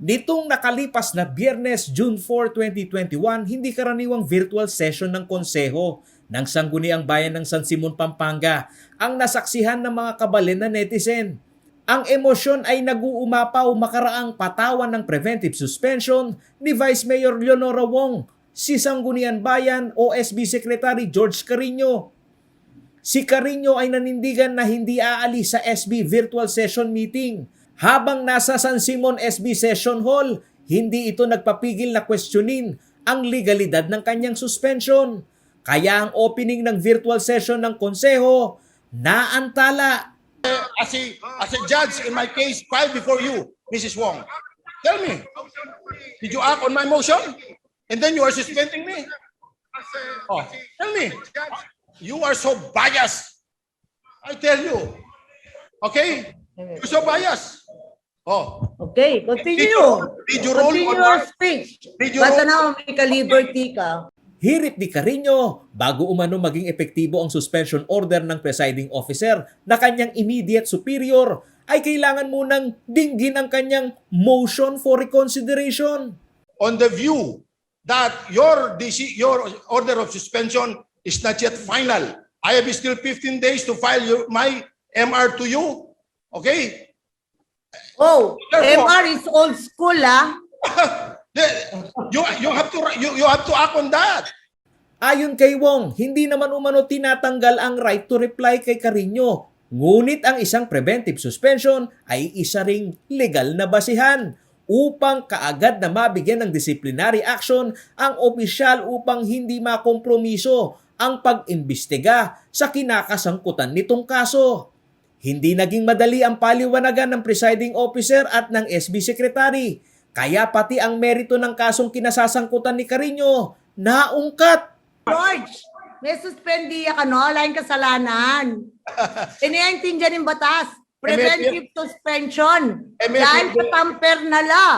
Nitong nakalipas na Biyernes, June 4, 2021, hindi karaniwang virtual session ng Konseho ng Sangguniang Bayan ng San Simon, Pampanga ang nasaksihan ng mga kabalin na netizen. Ang emosyon ay nag-uumapaw makaraang patawan ng preventive suspension ni Vice Mayor Leonora Wong, si Sangguniang Bayan OSB Secretary George Carino. Si Carino ay nanindigan na hindi aalis sa SB virtual session meeting. Habang nasa San Simon SB Session Hall, hindi ito nagpapigil na questionin ang legalidad ng kanyang suspension. Kaya ang opening ng virtual session ng Konseho, naantala. As a judge in my case filed before you, Mrs. Wong, tell me, did you act on my motion? And then you are suspending me? Oh, tell me, you are so biased. I tell you. Okay? You're so biased. Oh. Okay, continue. Did you roll Continue on your my- speech. Did you Basta roll- na may ka-liberty ka. Hirit ni Carino bago umano maging epektibo ang suspension order ng presiding officer na kanyang immediate superior ay kailangan munang dinggin ang kanyang motion for reconsideration. On the view that your order of suspension is not yet final. I have still 15 days to file my MR to you. Okay? Oh, Therefore- MR is old school, ah. You have to act on that. Ayon kay Wong, hindi naman umano tinatanggal ang right to reply kay Carino. Ngunit ang isang preventive suspension ay isa ring legal na basihan upang kaagad na mabigyan ng disciplinary action ang opisyal upang hindi makompromiso ang pag-imbestiga sa kinakasangkutan nitong kaso. Hindi naging madali ang paliwanagan ng presiding officer at ng SB Secretary, kaya pati ang merito ng kasong kinasasangkutan ni Carino naungkat. George, may suspendiya ka, no? Wala yung kasalanan. Iniintindihan yung batas. Preventive suspension. Dahil sa tamper na law.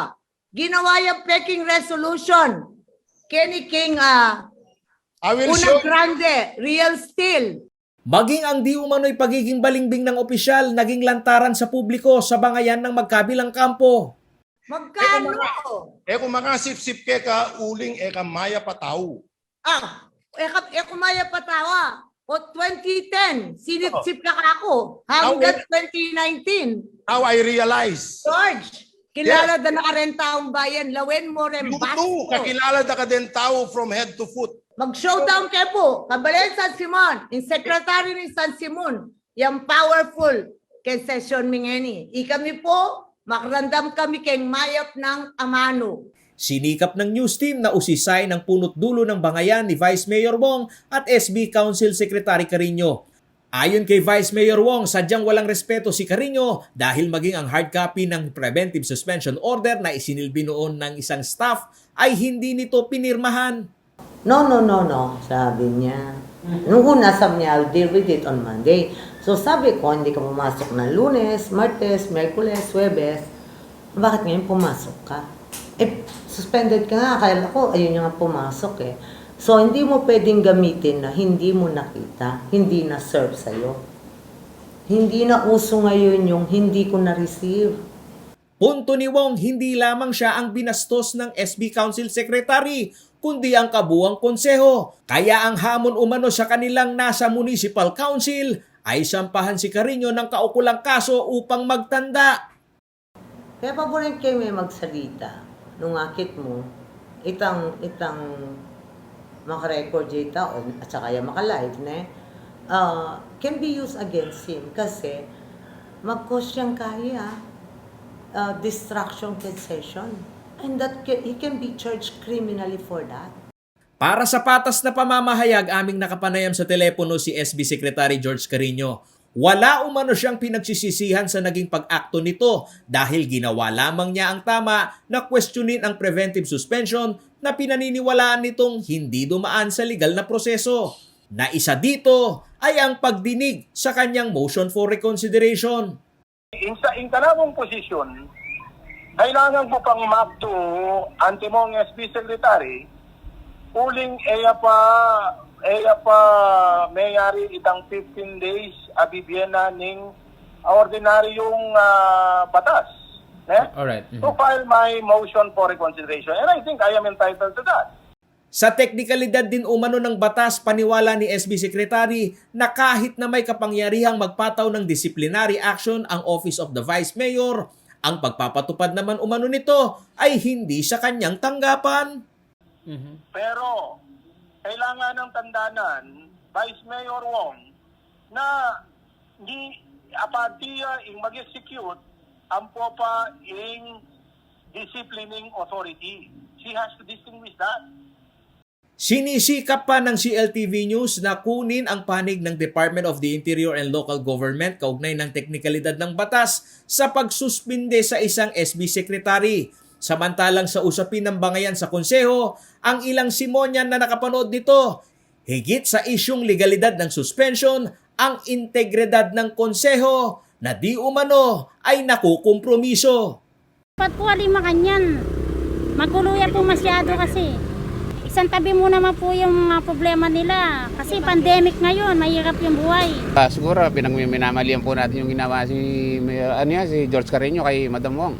Ginawa yung peking resolution. Kenny King, I will Una show Grande, Real Steel. Maging ang di umano'y pagiging balimbing ng opisyal naging lantaran sa publiko sa bangayan ng magkabilang kampo. Magkano? kung mga sip-sip ke ka uling ka maya pataw. Kumaya patawa. O 2010, sinip-sip ka ako. Hanggang 2019. How I realize. George, kilala na nakarenta ang bayan. Lawin mo rin You basto. too, kakilala da ka din tao from head to foot. Mag-showdown kayo po. Kabalen San Simon. Yung secretary ni San Simon. Yung powerful. Kay Session Mingeni. Ikami po, makarandam kami kay mayap ng amano. Sinikap ng news team na usisay ng punot dulo ng bangayan ni Vice Mayor Wong at SB Council Secretary Carino. Ayon kay Vice Mayor Wong, sadyang walang respeto si Carino dahil maging ang hard copy ng preventive suspension order na isinilbi noon ng isang staff ay hindi nito pinirmahan. No, sabi niya. Nung una, sabi niya, I'll deal with it on Monday. So sabi ko, hindi ka pumasok na Lunes, Martes, Merkules, Huwebes. Bakit ngayon pumasok ka? Suspended ka nga. Akala ko, ayun yung nga pumasok eh. So hindi mo pwedeng gamitin na hindi mo nakita, hindi na serve sa'yo. Hindi na uso ngayon yung hindi ko na-receive. Punto ni Wong, hindi lamang siya ang binastos ng SB Council Secretary, kundi ang kabuang konseho. Kaya ang hamon umano sa kanilang nasa Municipal Council ay sampahan si Carino ng kaukulang kaso upang magtanda. Kaya paborin kayo may magsalita. Nung akit mo, itang makarecord yung tao at saka yung makalive na can be used against him kasi mag-cause siyang kaya distraction session and that he can be charged criminally for that. Para sa patas na pamamahayag aming nakapanayam sa telepono si SB Secretary George Carino, wala umano siyang pinagsisisihan sa naging pag-akto nito dahil ginawa lamang niya ang tama na questionin ang preventive suspension na pinaniniwalaan nitong hindi dumaan sa legal na proseso. Na isa dito ay ang pagdinig sa kanyang motion for reconsideration. In kanamong posisyon, kailangan po pang mapto antimong SB Secretary, uling eya pa mayari itang 15 days abibiyena ning ordinaryong batas. Alright. to file my motion for reconsideration. And I think I am entitled to that. Sa teknikalidad din umano ng batas, paniwala ni SB Secretary na kahit na may kapangyarihang magpataw ng disciplinary action ang Office of the Vice Mayor, ang pagpapatupad naman umano nito ay hindi sa kanyang tanggapan. Pero kailangan ng tandanan, Vice Mayor Wong, na ni apatiya ing mag-execute ang popa ing disciplining authority. She has to distinguish that. Sinisikap pa ng CLTV News na kunin ang panig ng Department of the Interior and Local Government kaugnay ng teknikalidad ng batas sa pagsuspinde sa isang SB Secretary. Samantalang sa usapin ng bangayan sa konseho, ang ilang Simonyan na nakapanood nito, higit sa isyong legalidad ng suspension, ang integridad ng konseho na di umano ay nakukompromiso. Dapat po alima kanyan. Maguluyan po masyado kasi. Isang tabi mo naman po yung mga problema nila. Kasi pandemic ngayon, mahirap yung buhay. Siguro pinagminamalian po natin yung ginawa si George Carreño kay Madam Wong.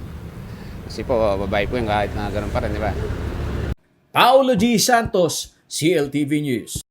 Kasi po, babae po yung kahit na ganun pa rin, di ba? Paulo G. Santos, CLTV News.